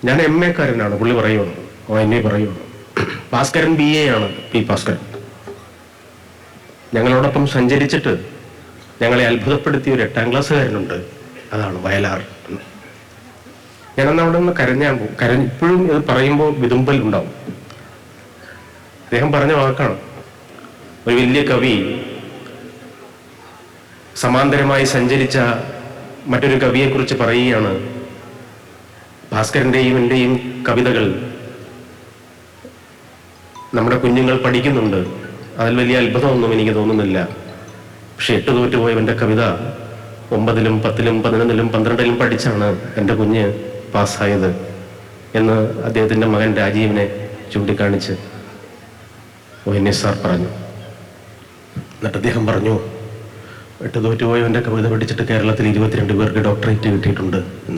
ഞാൻ MA കാരനാണ്, പുള്ളി പറയുന്നു. MA പറയുന്നു. ഭാസ്കരൻ BA ആണ്, P ഭാസ്കരൻ. ഞങ്ങളോടൊപ്പം സഞ്ചരിച്ചിട്ട് ഞങ്ങളെ അത്ഭുതപ്പെടുത്തിയ ഒരു 8ാം ക്ലാസ്സുകാരനുണ്ട്, അതാണ് വയലാർ. ഞാനന്ന് അവിടെ നിന്ന് കരഞ്ഞ് ഇപ്പോഴും ഇത് പറയുമ്പോൾ വിതുമ്പൽ ഉണ്ടാവും. അദ്ദേഹം പറഞ്ഞ വാക്കാണ്. ഒരു വലിയ കവി സമാന്തരമായി സഞ്ചരിച്ച മറ്റൊരു കവിയെക്കുറിച്ച് പറയുകയാണ്, ഭാസ്കരന്റെയും എൻ്റെയും കവിതകൾ നമ്മുടെ കുഞ്ഞുങ്ങൾ പഠിക്കുന്നുണ്ട്, അതിൽ വലിയ അത്ഭുതമൊന്നും എനിക്ക് തോന്നുന്നില്ല. പക്ഷെ 8 തോറ്റുപോയവൻ്റെ കവിത 9ലും 10ലും 11ലും 12ലും പഠിച്ചാണ് എൻ്റെ കുഞ്ഞ് പാസ്സായത് എന്ന് അദ്ദേഹത്തിൻ്റെ മകൻ രാജീവിനെ ചൂണ്ടിക്കാണിച്ച് ONS സാർ പറഞ്ഞു. എന്നിട്ട് അദ്ദേഹം പറഞ്ഞു, 8 തോറ്റുപോയവൻ്റെ കവിത പഠിച്ചിട്ട് കേരളത്തിൽ 22 പേർക്ക് ഡോക്ടറേറ്റ് കിട്ടിയിട്ടുണ്ട് എന്ന്.